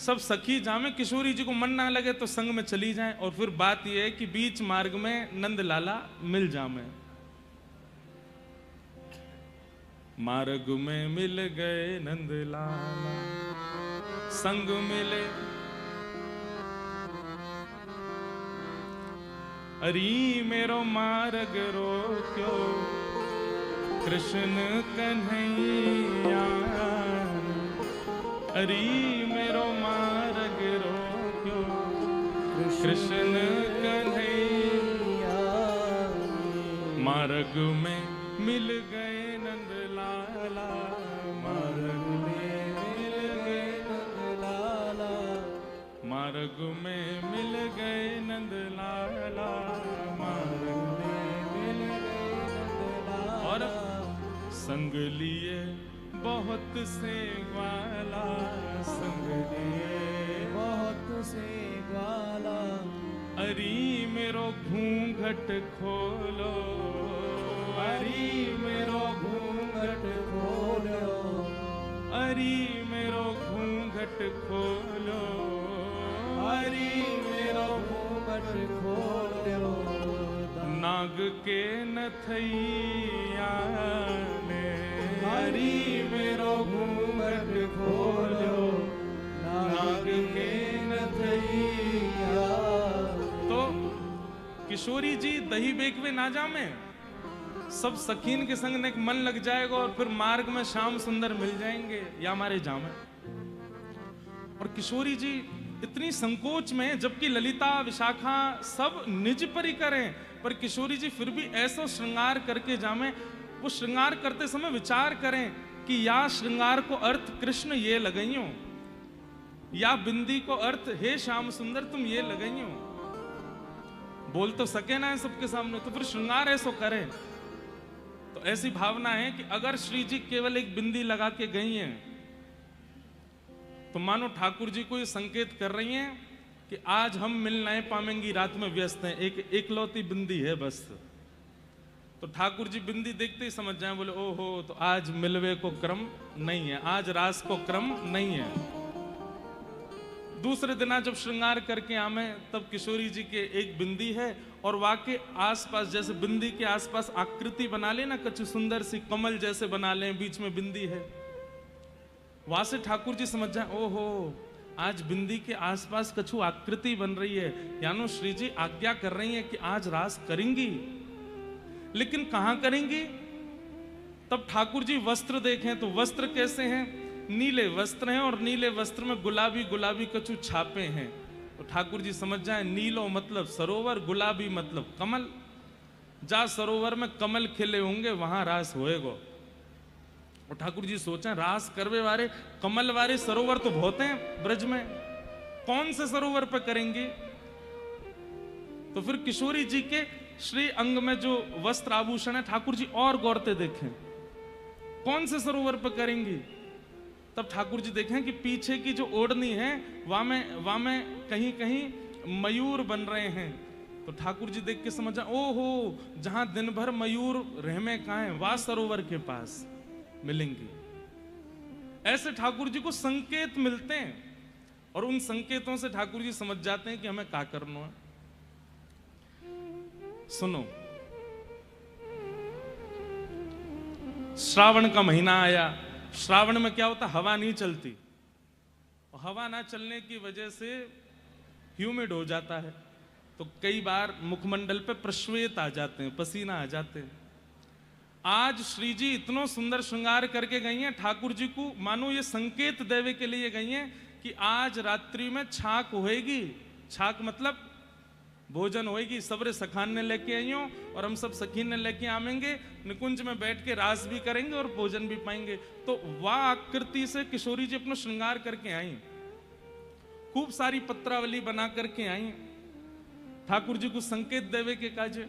सब सखी जामे, किशोरी जी को मन ना लगे तो संग में चली जाएं, और फिर बात यह है कि बीच मार्ग में नंद लाला मिल जामे। मार्ग में मिल गए नंद लाला, संग मिले अरी मेरो मार्ग रोक्यो कृष्ण कन्हैया, अरी मेरो मार्ग रोक्यो कृष्ण कन्हैया। मार्ग में मिल गए नंद लाला, मार्ग में मिल गए नंद लाला, मार्ग में मिल गए नंद लाला, मार्ग में मिल गए नंद लाला। और संग लिए बहुत से ग्वाला, संग लिए बहुत से ग्वाला, अरी मेरो घूंघट खोलो, अरी मेरो घूंघट खोलो, अरी मेरो घूंघट खोलो, अरी मेरो घूंघट खोलो। नाग के नथैया ने, अरी मेरो घूंघट खोलो, नाग के नथैया। तो किशोरी जी दही बेकवे ना जामे, सब सखीन के संग ने मन लग जाएगा, और फिर मार्ग में श्याम सुंदर मिल जाएंगे या हमारे जामे। और किशोरी जी इतनी संकोच में, जबकि ललिता विशाखा सब निज परी करें, पर किशोरी जी फिर भी ऐसा श्रृंगार करके जामे। वो श्रृंगार करते समय विचार करें कि या श्रृंगार को अर्थ कृष्ण ये लगाइयो, या बिंदी को अर्थ हे श्याम सुंदर तुम ये लगाइयो। बोल तो सके ना है सबके सामने, तो फिर श्रृंगार ऐसो करें। तो ऐसी भावना है कि अगर श्री जी केवल एक बिंदी लगा के गई हैं, तो मानो ठाकुर जी को ये संकेत कर रही हैं कि आज हम मिल नहीं पाएंगी, रात में व्यस्त हैं, एक एकलौती बिंदी है बस। तो ठाकुर जी बिंदी देखते ही समझ जाए, बोले ओहो, तो आज मिलवे को क्रम नहीं है, आज रास को क्रम नहीं है। दूसरे दिन जब श्रृंगार करके आमे, तब किशोरी जी के एक बिंदी है, और वाके आसपास जैसे बिंदी के आसपास आकृति बना ले ना, कुछ सुंदर सी कमल जैसे बना ले, बीच में बिंदी है। वहां से ठाकुर जी समझ जाए, ओहो आज बिंदी के आसपास कछु आकृति बन रही है, यानो श्री जी आज्ञा कर रही है कि आज रास करेंगी। लेकिन कहां करेंगी? तब ठाकुर जी वस्त्र देखें तो वस्त्र कैसे हैं? नीले वस्त्र हैं, और नीले वस्त्र में गुलाबी गुलाबी कछु छापे हैं। तो ठाकुर जी समझ जाए, नीलो मतलब सरोवर, गुलाबी मतलब कमल। जा सरोवर में कमल खिले होंगे वहां रास होएगो। और ठाकुर जी सोचा, रास करवे वाले कमल वाले सरोवर तो बहुत हैं ब्रज में, कौन से सरोवर पर करेंगे? तो फिर किशोरी जी के श्री अंग में जो वस्त्र आभूषण है, ठाकुर जी और गौरते देखें कौन से सरोवर पर करेंगी। तब ठाकुर जी देखें कि पीछे की जो ओढ़नी है वहां में कहीं कहीं मयूर बन रहे हैं। तो ठाकुर जी देख के समझा, ओहो जहां दिन भर मयूर रहमे कहां है, वह सरोवर के पास मिलेंगी। ऐसे ठाकुर जी को संकेत मिलते हैं, और उन संकेतों से ठाकुर जी समझ जाते हैं कि हमें क्या करना है। सुनो, श्रावण का महीना आया। श्रावण में क्या होता, हवा नहीं चलती, और हवा ना चलने की वजह से ह्यूमिड हो जाता है, तो कई बार मुखमंडल पे प्रश्वेत आ जाते हैं, पसीना आ जाते हैं। आज श्री जी इतनो सुंदर श्रृंगार करके गई हैं, ठाकुर जी को मानो ये संकेत देवे के लिए गई हैं कि आज रात्रि में छाक होएगी। छाक मतलब भोजन होएगी, सबरे सखान ने लेके आई हो, और हम सब सखीन ने लेके आवेंगे, निकुंज में बैठ के रास भी करेंगे और भोजन भी पाएंगे। तो वह आकृति से किशोरी जी अपना श्रृंगार करके आई, खूब सारी पत्रावली बना करके आई, ठाकुर जी को संकेत देवे के काजे।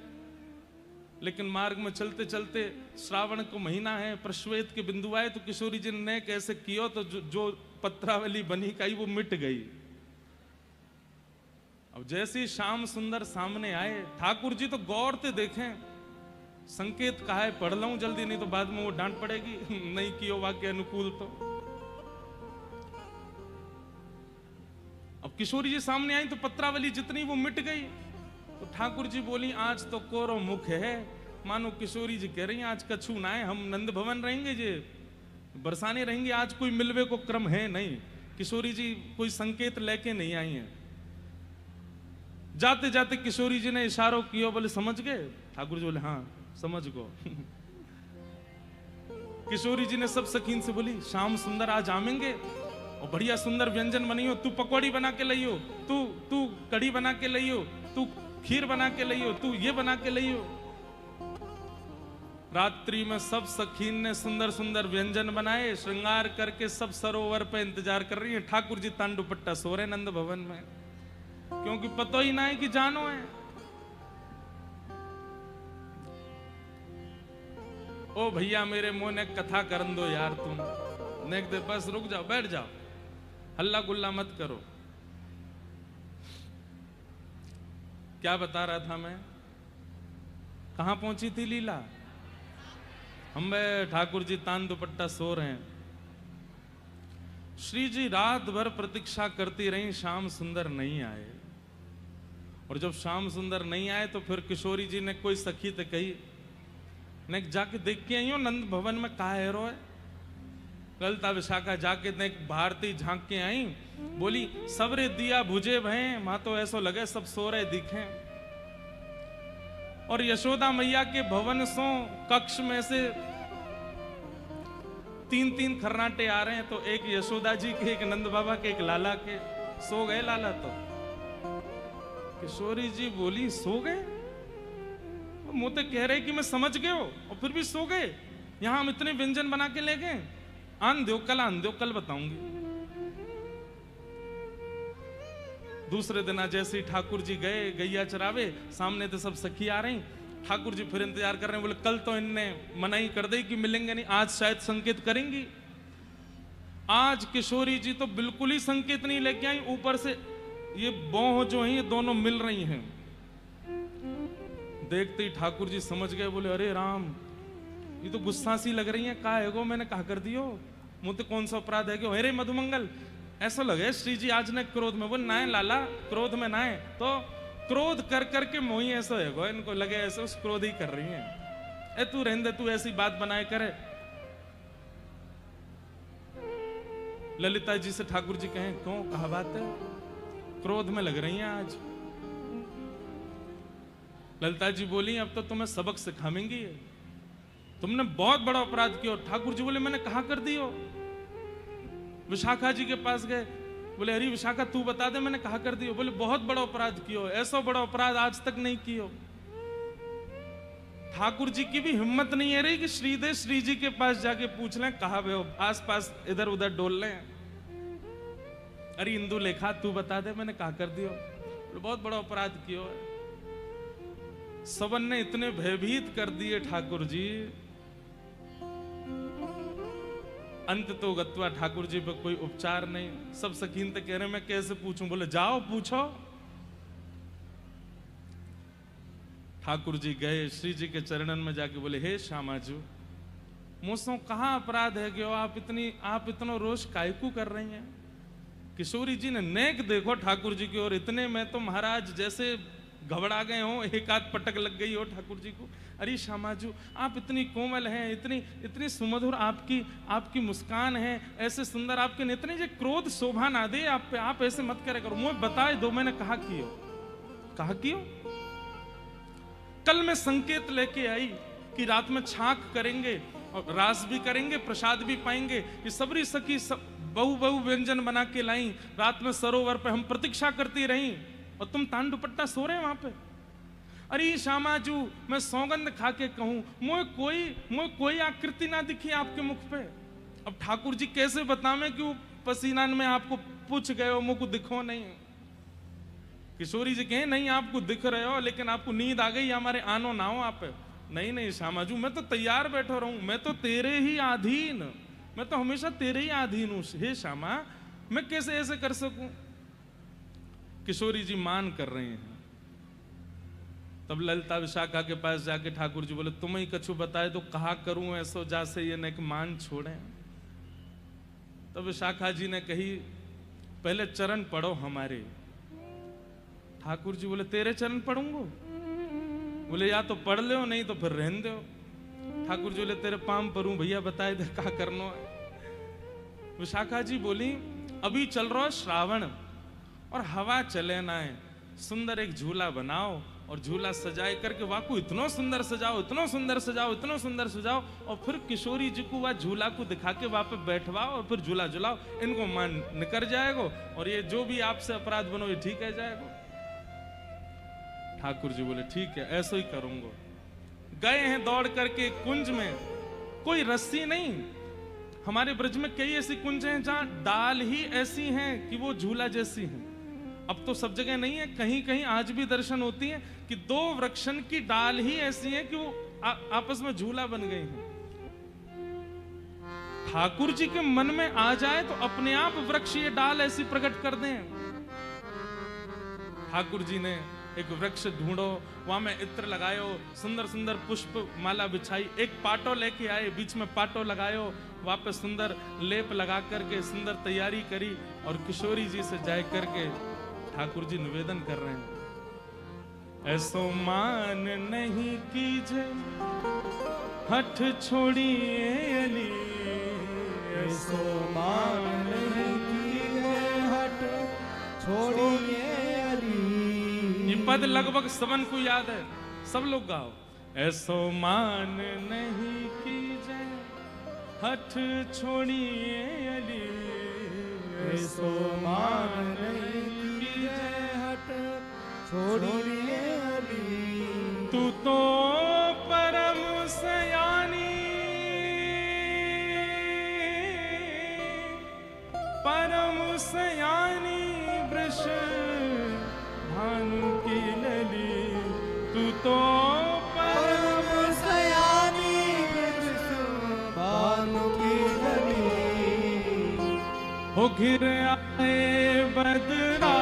लेकिन मार्ग में चलते चलते श्रावण को महीना है, प्रश्वेत के बिंदु आए, तो किशोरी जी ने कैसे किया, तो जो पत्रावली बनी काई वो मिट गई। अब जैसे ही श्याम सुंदर सामने आए, ठाकुर जी तो गौर से देखें, संकेत कहा है पढ़ लूं जल्दी, नहीं तो बाद में वो डांट पड़ेगी नहीं कियो वाक्य अनुकूल। तो अब किशोरी जी सामने आई तो पत्रावली जितनी वो मिट गई। तो ठाकुर जी बोली आज तो कोरो मुख है, मानो किशोरी जी कह रही हैं आज कछु ना है, हम नंद भवन रहेंगे जे बरसाने रहेंगे, आज कोई मिलवे को क्रम है नहीं। किशोरी जी कोई संकेत लेके नहीं आई हैं। जाते जाते किशोरी जी ने इशारों किया, बोले समझ गए? ठाकुर जी बोले हाँ समझ गो। किशोरी जी ने सब सखीन से बोली श्याम सुंदर आज आवेंगे और बढ़िया सुंदर व्यंजन बनियो, तू पकौड़ी बना के लइयो, तू कढ़ी बना के लइयो, तू खीर बना के लइयो, तू ये बना के लइयो। रात्रि में सब सखीन ने सुंदर सुंदर व्यंजन बनाए, श्रृंगार करके सब सरोवर पे इंतजार कर रही है। ठाकुर जी तान दुपट्टा सो रहे नंद भवन में, क्योंकि पता ही ना है कि जानो है। ओ भैया मेरे मुंह ने कथा करन दो यार, तुम नेक दे, बस रुक जाओ, बैठ जाओ, हल्ला गुल्ला मत करो। क्या बता रहा था मैं, कहां पहुंची थी लीला? हम ठाकुर जी तान दुपट्टा सो रहे हैं। श्री जी रात भर प्रतीक्षा करती रही, श्याम सुंदर नहीं आए। और जब श्याम सुंदर नहीं आए तो फिर किशोरी जी ने कोई सखी तो कही, ने जाके देख के आई हो नंद भवन में का हेरो है। ललिता विशाखा जाके देख भारती झांक के आई, बोली सबरे दिया बुझे भय, मां तो ऐसो लगे सब सो रहे दिखे। और यशोदा मैया के भवन सो कक्ष में से 3-3 खर्राटे आ रहे हैं, तो एक यशोदा जी के, एक नंद बाबा के, एक लाला के। सो गए लाला तो। किशोरी जी बोली सो गए? मुझे कह रहे कि मैं समझ गए हो और फिर भी सो गए? यहां हम इतने व्यंजन बना के ले गए, आन दो कल बताऊंगी। दूसरे दिन जैसे ही ठाकुर जी गए गैया चरावे, सामने तो सब सखी आ रही। ठाकुर जी फिर इंतजार कर रहे हैं, बोले कल तो इनने मनाही कर दी कि मिलेंगे नहीं, आज शायद संकेत करेंगी। आज किशोरी जी तो बिल्कुल ही संकेत नहीं लेके आई, ऊपर से ये बोह जो है ये दोनों मिल रही हैं। देखते ही ठाकुर जी समझ गए, बोले अरे राम ये तो गुस्सा सी लग रही है, कहा है गो मैंने कहा कर दियो, मुझे कौन सा अपराध है? अरे मधुमंगल ऐसा लगे श्री जी आज ने क्रोध में, बोले ना है लाला क्रोध में ना है, तो क्रोध कर करके मोही ऐसा है गो, इनको लगे ऐसे उस क्रोध ही कर रही है। ए तू रहने दे, तू ऐसी बात बनाए करे। ललिता जी से ठाकुर जी कहें क्यों, कहा बात है, क्रोध में लग रही हैं आज। ललिता जी बोली अब तो तुम्हें सबक सिखाएंगी, तुमने बहुत बड़ा अपराध किया। ठाकुर जी बोले मैंने कहा कर दियो। विशाखा जी के पास गए, बोले अरे विशाखा तू बता दे मैंने कहा कर दियो। बोले बहुत बड़ा अपराध कियो, ऐसा बड़ा अपराध आज तक नहीं कियो। ठाकुर जी की भी हिम्मत नहीं है रही कि श्री जी के पास जाके पूछ लें, कहा वे हो आस पास इधर उधर डोल लें। अरे इंदु लेखा तू बता दे मैंने कहा कर दियो। बहुत बड़ा अपराध कियो है। सबन ने इतने भयभीत कर दिए ठाकुर जी, अंत तो गत्वा ठाकुर जी पे कोई उपचार नहीं। सब सकीन तो कह रहे मैं कैसे पूछूं? बोले जाओ पूछो। ठाकुर जी गए श्री जी के चरणन में जाके बोले हे श्यामाजू मुझसे कहाँ अपराध है कि आप इतना रोष कायकू कर रही हैं? किशोरी जी ने नेक देखो ठाकुर जी की ओर, इतने में तो महाराज जैसे घबरा गए हो, एक आध पटक लग गई हो ठाकुर जी को। अरे श्यामाजू आप इतनी कोमल हैं, इतनी सुमधुर आपकी मुस्कान है, ऐसे सुंदर आपके नेत्र, ये क्रोध शोभा ना दे आप पे, आप ऐसे मत करे करो। मुझे बताए दो मैंने कहा कियो। कल मैं संकेत लेके आई कि रात में छाक करेंगे और रास भी करेंगे, प्रसाद भी पाएंगे। ये सबरी सखी बहु व्यंजन बना के लाई, रात में सरोवर पे हम प्रतीक्षा करती रही और तुम तान दुपट्टा सो रहे वहां पे। अरे श्यामाजू मैं सौगंध खा के कहूं मोए कोई आकृति ना दिखी आपके मुख पे। अब ठाकुर जी कैसे बतावे कि वो पसीना में आपको पूछ गए हो, मुझको दिखो नहीं। किशोरी जी कहे नहीं आपको दिख रहे हो, लेकिन आपको नींद आ गई, हमारे आनो ना हो आप। नहीं श्यामाजू मैं तो तैयार बैठा रहूं, मैं तो तेरे ही अधीन, मैं तो हमेशा तेरे ही अधीन हूं। हे श्यामा मैं कैसे ऐसे कर सकूं? किशोरी जी मान कर रहे हैं। तब ललिता विशाखा के पास जाके ठाकुर जी बोले तुम ही कछु बताए तो कहा करूं ऐसो जासे ये नेक मान छोड़े। तब विशाखा जी ने कही पहले चरण पढ़ो हमारे। ठाकुर जी बोले तेरे चरण पढ़ूंगो? बोले या तो पढ़ लो नहीं तो फिर रहन दो। ठाकुर जी बोले तेरे पाम परूं भैया, बताए दे क्या करना है। विशाखा जी बोली अभी चल रहा है श्रावण और हवा चले ना है, सुंदर एक झूला बनाओ और झूला सजाए करके वाकू इतना सुंदर सजाओ, इतना सुंदर सजाओ, इतना सुंदर सजाओ, और फिर किशोरी जी को वह झूला को दिखा के वहां पे बैठवाओ और फिर झूला झुलाओ, इनको मन निकर जाएगा और ये जो भी आपसे अपराध बनो ये ठीक है जाएगा। ठाकुर जी बोले ठीक है ऐसा ही करूंगा। गए हैं दौड़ करके कुंज में, कोई रस्सी नहीं। हमारे ब्रज में कई ऐसी कुंज हैं जहां डाल ही ऐसी हैं कि वो झूला जैसी हैं। अब तो सब जगह नहीं है, कहीं कहीं आज भी दर्शन होती है कि दो वृक्षन की डाल ही ऐसी है कि वो आपस में झूला बन गई हैं। ठाकुर जी के मन में आ जाए तो अपने आप वृक्ष ये डाल ऐसी प्रकट कर दें। ठाकुर जी ने एक वृक्ष ढूंढो, वहां में इत्र लगायो, सुंदर सुंदर पुष्प माला बिछाई, एक पाटो लेके आए, बीच में पाटो लगायो, वहां पे सुंदर लेप लगा करके सुंदर तैयारी करी और किशोरी जी से जाए करके ठाकुर जी निवेदन कर रहे हैं। ऐसो मान नहीं कीजे हठ छोड़िए अली, ऐसो मान नहीं कीजे हठ छोड़िए अली। ये पद लगभग सबन को याद है, सब लोग गाओ। ऐसो मान नहीं कीजे हठ छोड़िए अली, ऐसो मान नहीं छोड़िए अली। तू तो परम सयानी, परम सयानी वृष भानु की लली। तू तो परम सयानी वृष भानु की लली। हो घिर आए बदरा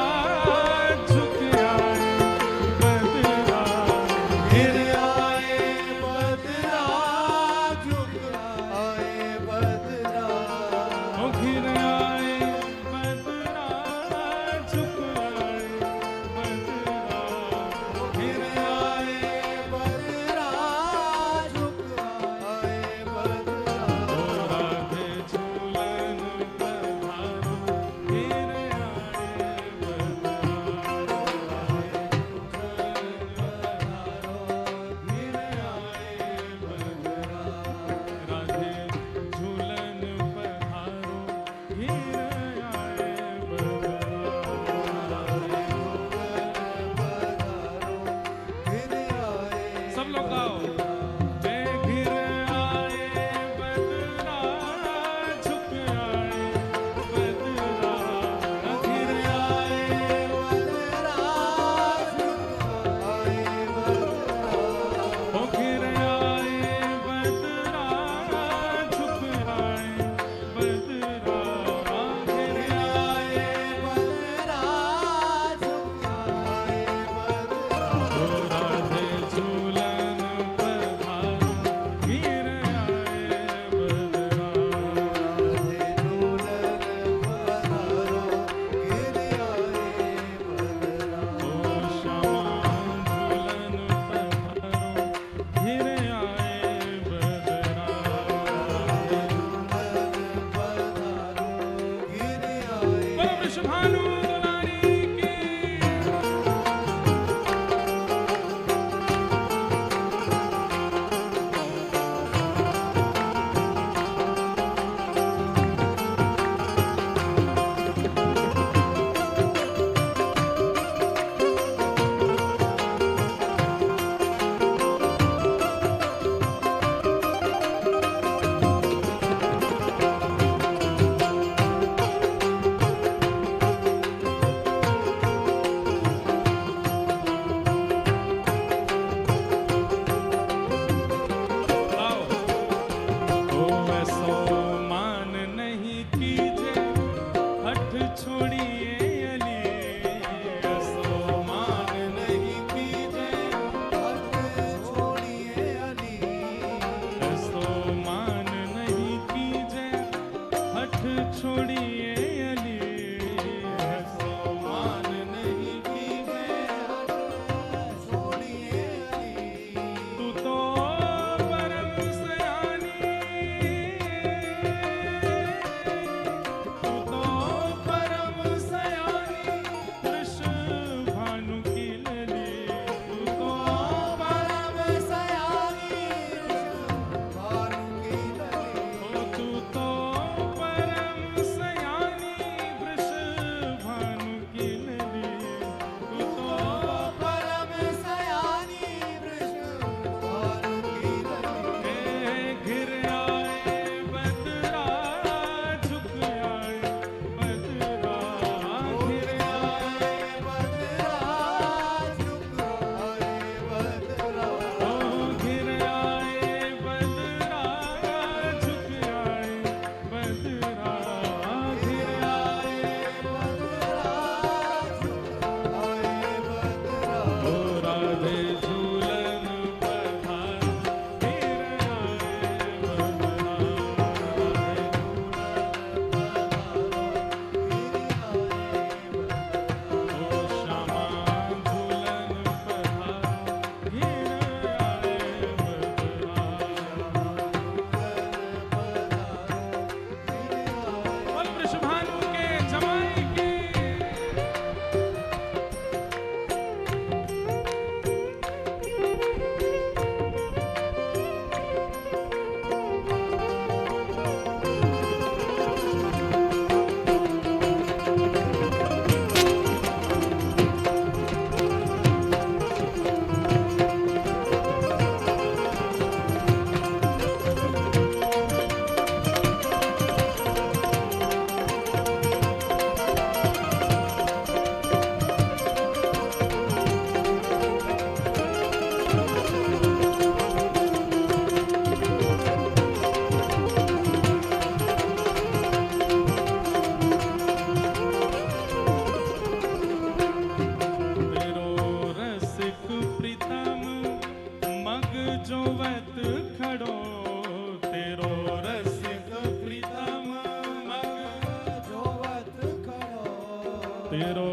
तेरो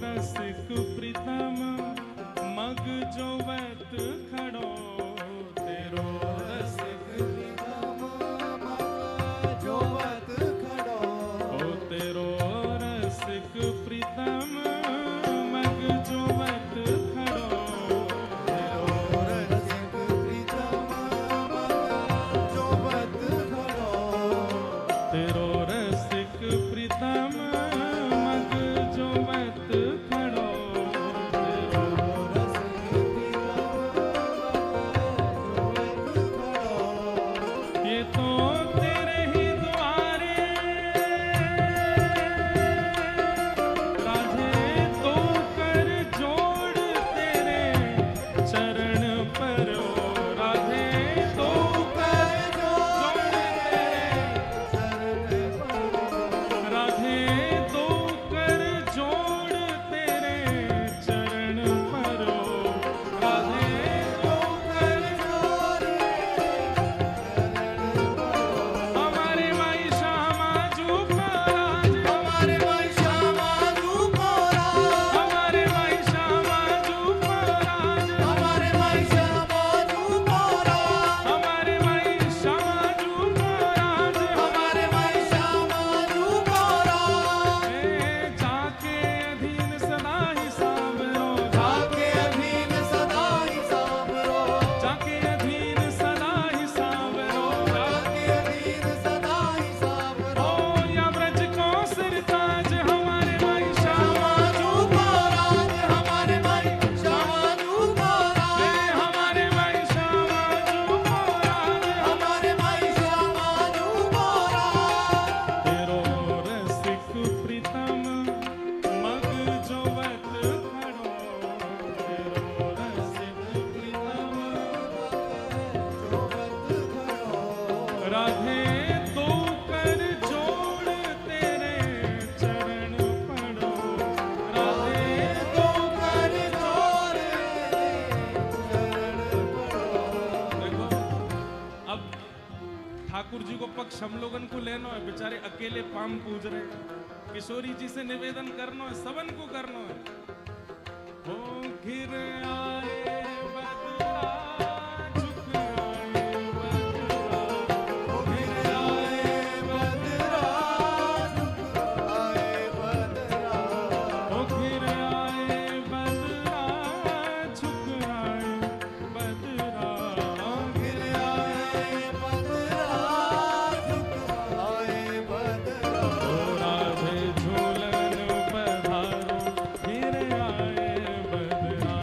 रसिक प्रीतम मग जो वत खड़ो, तेरो रसिक प्रीतम मग जो वत खड़ो, ओ तेरो रसिक प्रीतम मग जो वत खड़ो, तेरो रसिक प्रीतम मग जो वत खड़ो, तेरो रसिक प्रीतम मग जो वत खड़ो, तेरो रसिक प्रीतम ये तो तेरे ही द्वारे राधे तो कर जोड़ तेरे चरण पर, राधे तो कर जोड़ तेरे राधे तो कर जोड़ तेरे चरण पर, राधे तो कर हमारे माई श्यामा जू महाराज, हमारे माई श्यामा जू महाराज, हमारे माई श्यामा जू महाराज, हमारे माई श्यामा जू महाराज, हमारे माई श्यामा जू महाराज, हमारे माई श्यामा जू महाराज, जाके अधीन सदा ही सावरो, जाके अधीन सदा ही सावरो, जाके अधीन सदा ही सावरो, जाके अधीन सदा ही सावरो, ओ या ब्रज को सिरताज हमारे माई श्यामा जू महाराज, हमारे माई श्यामा जू महाराज, हमारे माई श्यामा जू महाराज, हमारे माई श्यामा जू महाराज, तेरो रसिक प्रीतम मग जो वत खड़ो, तेरो रसिक प्रीतम जो वत खड़ो, राधे तो कर जोड़ तेरे चरण पड़ो, राधे तो कर जोड़ चरण पड़ो। देखो अब ठाकुर जी को पक्ष हम लोगन को लेना है, बेचारे अकेले पाम पूज रहे हैं। किशोरी जी से निवेदन करना है, सबन को करना है। ओ घिर आए बदरा, झुक आए बदरा, ओ घिर आए बदरा, झुक आए बदरा, ओ घिर आए बदरा, झुक आए बदरा, घिर आए बदरा, झुक आए बदरा, ओ राधे झूलन पधारो, घिर आए बदरा,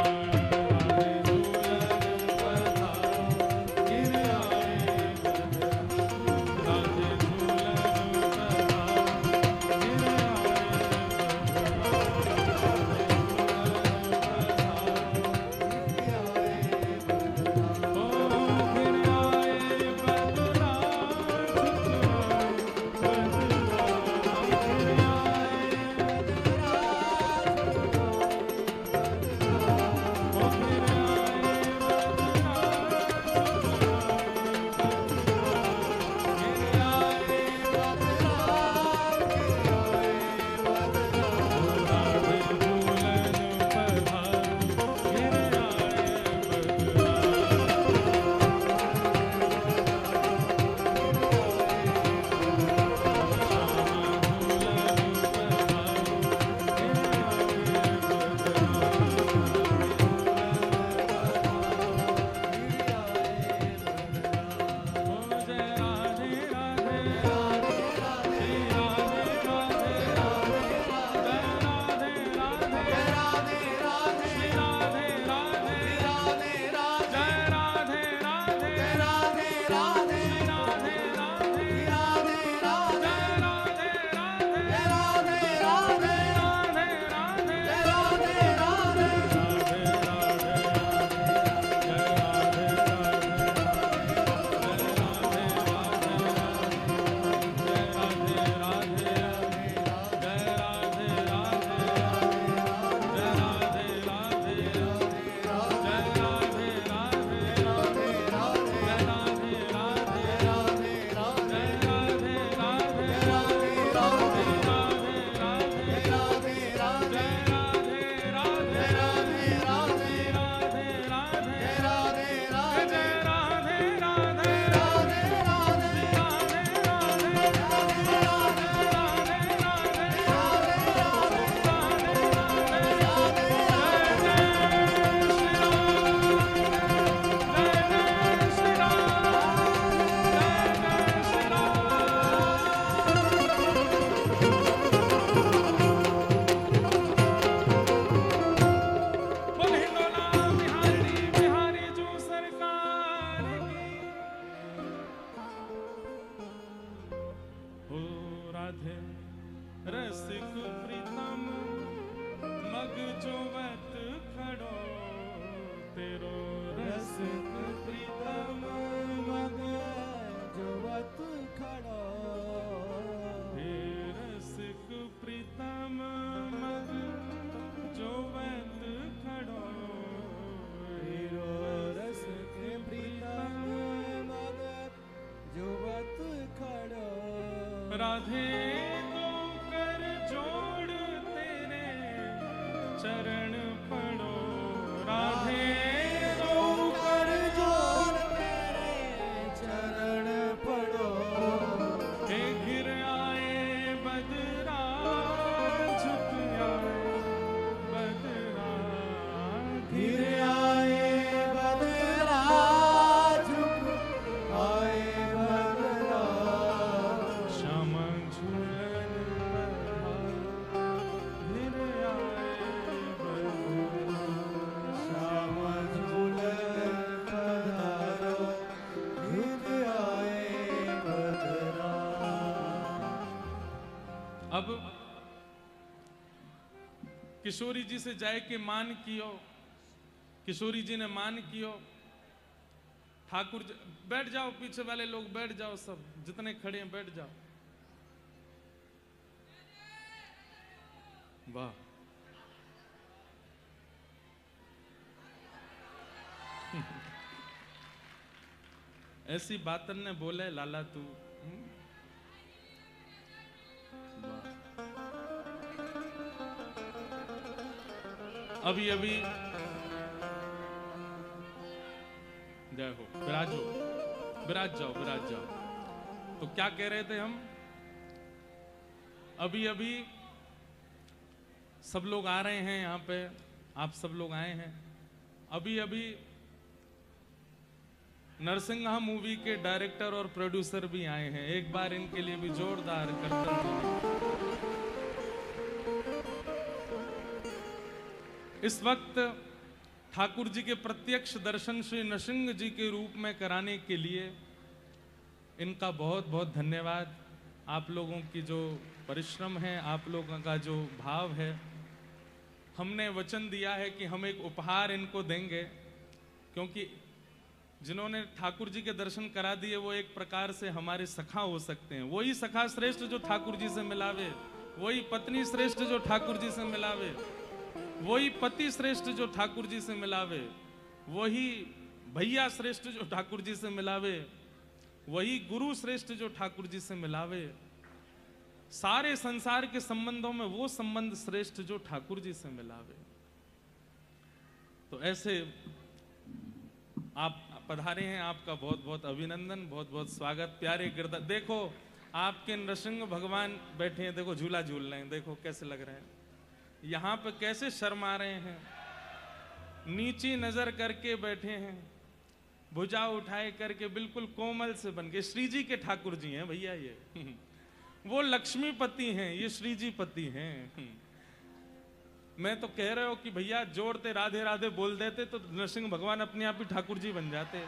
खड़ो तेरो रस प्रीतम मग जोवत खड़ो हे रसिक प्रीतम मग जोवत खड़ो तेरो रस के प्रीतम मग जोवत खड़ो राधे तो कर जोड़ तेरे चरण पड़ो राधे तो कर जोर तेरे चरण पड़ो हे गिर आए बदरा झुक आए बदरा गिर आए बदरा झुक आए बदरा श्याम झूलन गिर आए बदरा श्याम झूलन पधारो गिर आए बदरा अब किशोरी जी से जाए के मान कियो किशोरी जी ने मान कियो ठाकुर बैठ जाओ पीछे वाले लोग बैठ जाओ सब जितने खड़े हैं बैठ जाओ वाह ऐसी बातन ने बोले लाला तू वाह। अभी अभी जय हो विराजो विराज जाओ तो क्या कह रहे थे हम अभी अभी सब लोग आ रहे हैं यहाँ पे आप सब लोग आए हैं अभी अभी नरसिंहा मूवी के डायरेक्टर और प्रोड्यूसर भी आए हैं एक बार इनके लिए भी जोरदार करते हैं इस वक्त ठाकुर जी के प्रत्यक्ष दर्शन श्री नरसिंह जी के रूप में कराने के लिए इनका बहुत बहुत धन्यवाद आप लोगों की जो परिश्रम है आप लोगों का जो भाव है हमने वचन दिया है कि हम एक उपहार इनको देंगे क्योंकि जिन्होंने ठाकुर जी के दर्शन करा दिए वो एक प्रकार से हमारे सखा हो सकते हैं वही सखा श्रेष्ठ जो ठाकुर जी से मिलावे वही पत्नी श्रेष्ठ जो ठाकुर जी से मिलावे वही पति श्रेष्ठ जो ठाकुर जी से मिलावे वही भैया श्रेष्ठ जो ठाकुर जी से मिलावे वही गुरु श्रेष्ठ जो ठाकुर जी से मिलावे सारे संसार के संबंधों में वो संबंध श्रेष्ठ जो ठाकुर जी से मिलावे तो ऐसे आप पधारे हैं आपका बहुत बहुत अभिनंदन बहुत बहुत स्वागत प्यारे गिरधर देखो आपके नरसिंह भगवान बैठे हैं देखो झूला झूल रहे हैं देखो कैसे लग रहे हैं यहाँ पे कैसे शर्मा रहे हैं नीची नजर करके बैठे हैं भुजा उठाए करके बिल्कुल कोमल से बन के श्री जी के ठाकुर जी हैं भैया ये वो लक्ष्मीपति हैं ये श्री जी पति हैं मैं तो कह रहे हो कि भैया जोड़ते राधे राधे बोल देते तो नरसिंह भगवान अपने आप ही ठाकुर जी बन जाते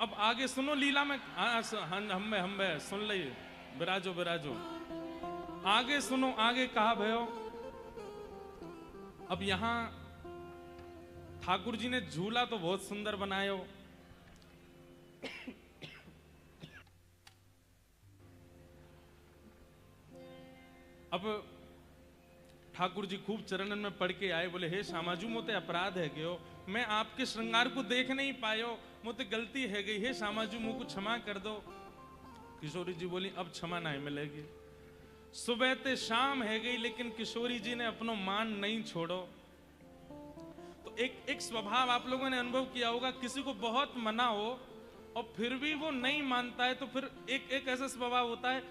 अब आगे सुनो लीला में हम सुन लीजिए विराजो विराजो आगे सुनो आगे कहा भयो अब यहां ठाकुर जी ने झूला तो बहुत सुंदर बनायो अब ठाकुर जी खूब चरणन में पढ़ के आए बोले हे श्यामाजू मोते अपराध है गयो मैं आपके श्रृंगार को देख नहीं पायो मोते गलती है गई हे श्यामाजू मुझको क्षमा कर दो किशोरी जी बोली अब क्षमा नहीं मिलेगी सुबह ते शाम है गई लेकिन किशोरी जी ने अपनो मान नहीं छोड़ो तो एक स्वभाव आप लोगों ने अनुभव किया होगा किसी को बहुत मना हो और फिर भी वो नहीं मानता है तो फिर एक ऐसा स्वभाव होता है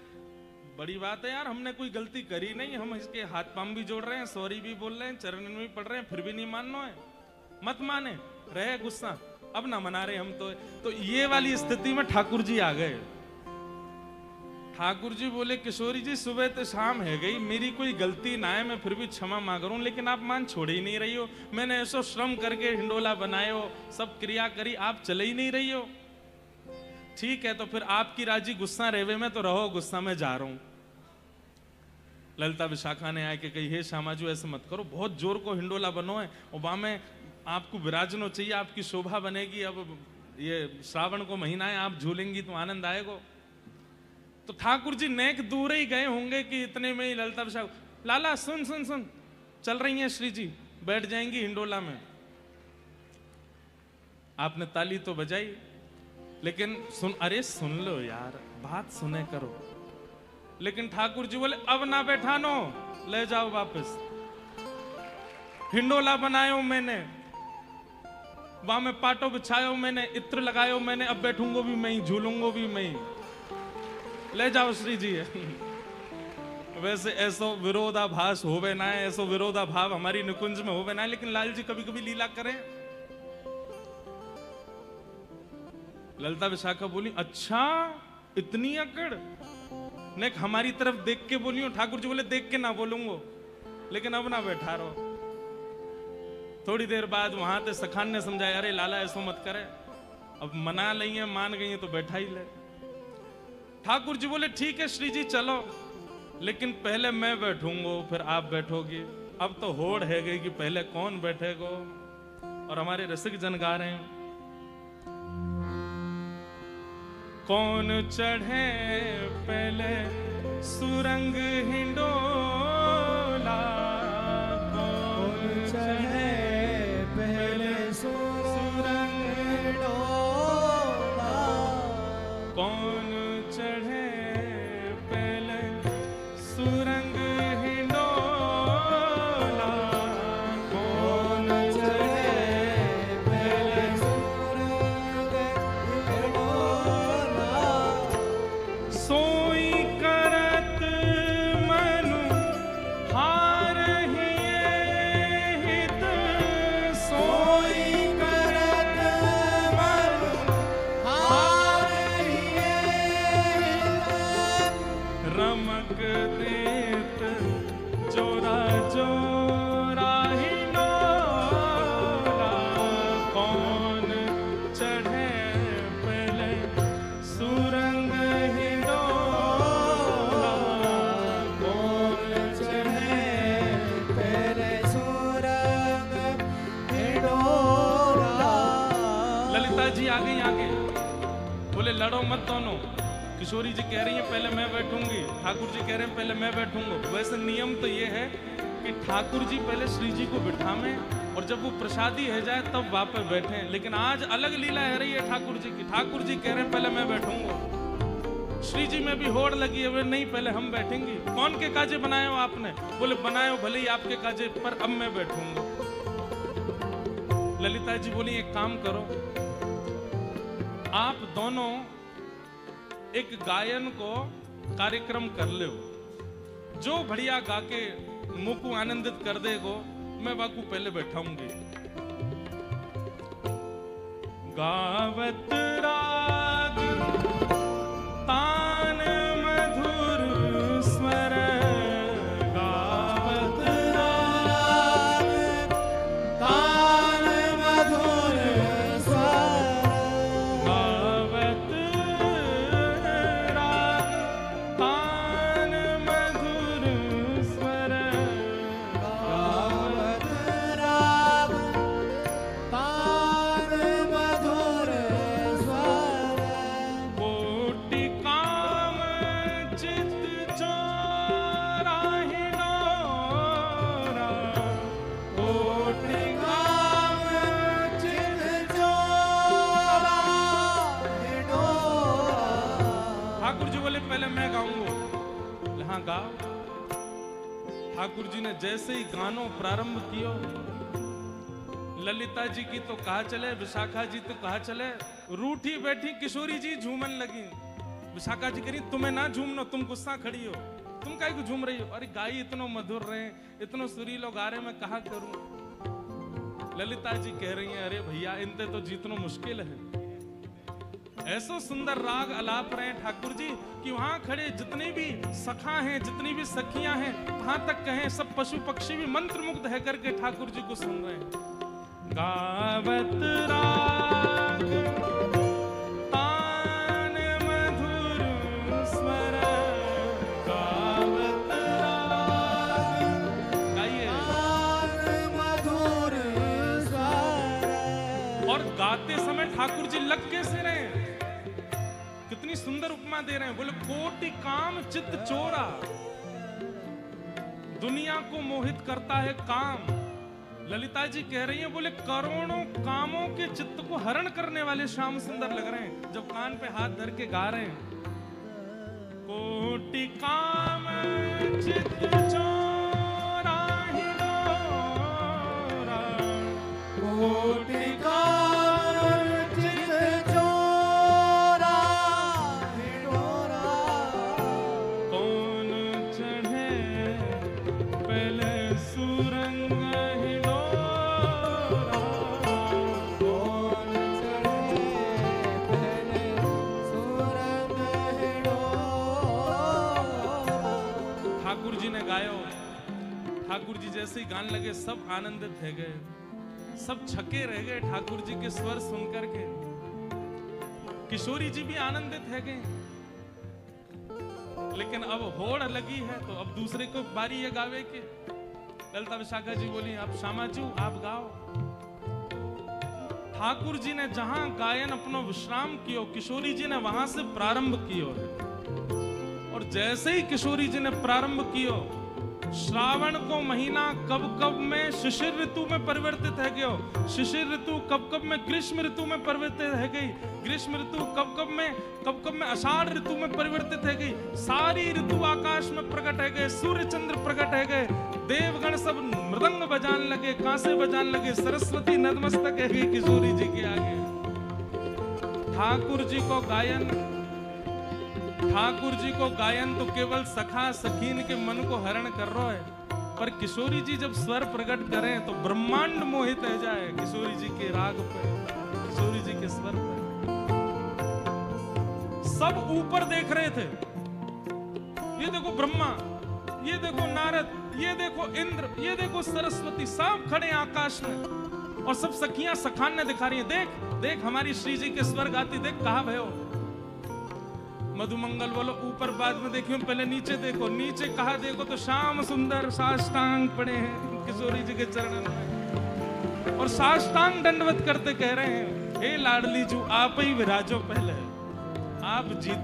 बड़ी बात है यार हमने कोई गलती करी नहीं हम इसके हाथ पांव भी जोड़ रहे हैं सॉरी भी बोल रहे हैं चरण में भी पढ़ रहे हैं फिर भी नहीं मानना है मत माने रहे गुस्सा अब ना मना रहे हम तो ये वाली स्थिति में ठाकुर जी आ गए ठाकुर जी बोले किशोरी जी सुबह तो शाम है गई मेरी कोई गलती ना है मैं फिर भी क्षमा मांग रहा हूं लेकिन आप मान छोड़ ही नहीं रही हो मैंने ऐसा श्रम करके हिंडोला बनायो सब क्रिया करी आप चले ही नहीं रही हो ठीक है तो फिर आपकी राजी गुस्सा रेवे में तो रहो गुस्सा में जा रहा हूं ललिता विशाखा ने आके कही, हे श्यामाजू ऐसे मत करो, बहुत जोर को हिंडोला बनो है और वहां में आपको विराजनो चाहिए, आपकी शोभा बनेगी। अब ये श्रावण को महीना है, आप झूलेंगी तो आनंद आएगा। तो ठाकुर जी नेक दूर ही गए होंगे कि इतने में ही ललिता विशाखा, लाला सुन सुन सुन, चल रही हैं श्री जी, बैठ जाएंगी हिंडोला में। आपने ताली तो बजाई, लेकिन सुन, अरे सुन लो यार, बात सुने करो। लेकिन ठाकुर जी बोले, अब ना बैठानो, ले जाओ वापस। हिंडोला बनायो मैंने, वहां में पाटो बिछायो मैंने, इत्र लगायो मैंने, अब बैठूंगो भी मैं ही, झूलूंगो भी मैं ही, ले जाओ श्री जी। वैसे ऐसो विरोधाभास होवे ना है, ऐसो विरोधाभाव हमारी निकुंज में होवे ना है, लेकिन लाल जी कभी कभी लीला करें। ललिता विशाखा बोली, अच्छा इतनी अकड़, नेक हमारी तरफ देख के बोलियो। ठाकुर जी बोले, देख के ना बोलूंगो, लेकिन अब ना बैठा रहो। थोड़ी देर बाद वहां से सखान ने समझाया, अरे लाला ऐसो मत करे, अब मना लई है, मान गई है तो बैठा ही ले। ठाकुर जी बोले, ठीक है श्री जी चलो, लेकिन पहले मैं बैठूंगो फिर आप बैठोगी। अब तो होड़ है गई कि पहले कौन बैठेगो। और हमारे रसिक जन गा रहे हैं, कौन चढ़े पहले सुरंग हिंडोला, कौन चढ़े पहले सुरंग हिंडोला, कौन चढ़े पहले सुरंग हिंडोला, कौन चढ़े पहले सुरंग हिंडोला, सोई करत मनु हारहि हित, सोई करत मनु हारहि हित, रमक देत जोरा जोरा हिंडोला, कौन चढ़े पहले सुरंग हिंडोला, कौन चढ़े पहले सुरंग हिंडोला। ललिता जी आ गई आगे, बोले लड़ो मत दोनों। किशोरी जी कह रही है पहले मैं बैठूंगी, ठाकुर जी कह रहे हैं पहले मैं बैठूंगा। वैसे नियम तो ये है कि ठाकुर जी पहले श्री जी को बिठावें और जब वो प्रसादी है जाए तब वापस बैठे। लेकिन आज अलग लीला है रही है ठाकुर जी की। ठाकुर जी कह रहे हैं पहले मैं बैठूंगा, श्री जी में भी होड़ लगी है, वे नहीं पहले हम बैठेंगे। कौन के काजे बनाए हो आपने? बोले बनाए भले ही आपके काजे, पर अब मैं बैठूंगा। ललिता जी बोली एक काम करो, आप दोनों एक गायन को कार्यक्रम कर लो, जो बढ़िया गा के मुंह को आनंदित कर देगो, मैं बाकू पहले बैठाऊंगी। गावत राग तान मधुर स्वर, गावत राग तान मधुर स्वर, गावत राग तान मधुर स्वर, गावत राग तान मधुर स्वर, कोटि काम चित चोरा हिंडोरा, कोटि काम चित चोरा हिंडोरा। ठाकुर जी बोले पहले मैं गाऊंगा। हाँ गाओ। ठाकुर जी ने जैसे ही गानो प्रारंभ किया, ललिता जी की तो कहा चले, विशाखा जी तो कहा चले, रूठी बैठी किशोरी जी झूमन लगी। विशाखा जी कह रही तुम्हें ना झूमनो, तुम गुस्सा खड़ी हो, तुम काहे को झूम रही हो? अरे गाई इतनो मधुर रहे, इतनो सुरीलो गा रहे, मैं कहा करूं? ललिता जी कह रही हैं अरे भैया इनते तो जीतनो मुश्किल है। ऐसो सुंदर राग अलाप रहे हैं ठाकुर जी कि वहां खड़े जितने भी सखा हैं, जितनी भी सखियां हैं, कहां तक कहें, सब पशु पक्षी भी मंत्र मुग्ध है करके ठाकुर जी को सुन रहे हैं। गावत राग तान मधुर स्वर, गावत राग महिमा दे रहे हैं, बोले कोटि काम चित्त चोरा, दुनिया को मोहित करता है काम। ललिता जी कह रही हैं, बोले करोड़ों कामों के चित्त को हरण करने वाले श्याम सुंदर लग रहे हैं जब कान पे हाथ धर के गा रहे हैं। कोटि काम चित्त चोरा ही डोरा, कोटि काम चित्त चोरा ही डोरा, कौन चढ़े पहले सुरंग ही डोरा, कौन चढ़े पहले सुरंग ही डोरा। ठाकुर जी ने गायो। ठाकुर जी जैसे ही गाने लगे सब आनंदित हो गए, सब छके रह गए ठाकुर जी के स्वर सुनकर के। किशोरी जी भी आनंदित है गए, लेकिन अब होड़ लगी है तो अब दूसरे को बारी है गावे के। ललिता विशाखा जी बोली, अब श्यामाचू आप गाओ। ठाकुर जी ने जहां गायन अपनो विश्राम कियो, किशोरी जी ने वहां से प्रारंभ कियो है। और जैसे ही किशोरी जी ने प्रारंभ कियो, श्रावण को महीना कब कब में शिशिर ऋतु में परिवर्तित है गयो, शिशिर ऋतु कब कब में ग्रीष्म ऋतु में परिवर्तित है गई, ग्रीष्म ऋतु कब कब में आषाढ़ ऋतु में परिवर्तित है गई। सारी ऋतु आकाश में प्रकट है गए, सूर्य चंद्र प्रकट है गए, देवगण सब मृदंग बजाने लगे, कांसे बजाने लगे, सरस्वती नतमस्तक है गई किशोरी जी के आगे। ठाकुर जी को गायन तो केवल सखा सखीन के मन को हरण कर रहा है, पर किशोरी जी जब स्वर प्रकट करें तो ब्रह्मांड मोहित हो जाए किशोरी जी के राग पे, किशोरी जी के स्वर पे। सब ऊपर देख रहे थे, ये देखो ब्रह्मा, ये देखो नारद, ये देखो इंद्र, ये देखो सरस्वती, सब खड़े आकाश में। और सब सखियां सखान ने दिखा रही है, देख देख हमारी श्री जी के स्वर गाती, देख कहा भयो। मधुमंगल बोलो ऊपर बाद में देखियो, पहले नीचे देखो, नीचे कहा देखो तो श्याम सुंदर साष्टांग पड़े हैं किशोरी जी के चरणों में, और साष्टांग दंडवत करते कह रहे हैं, हे लाडली जू आप ही विराजो पहले, आप जीते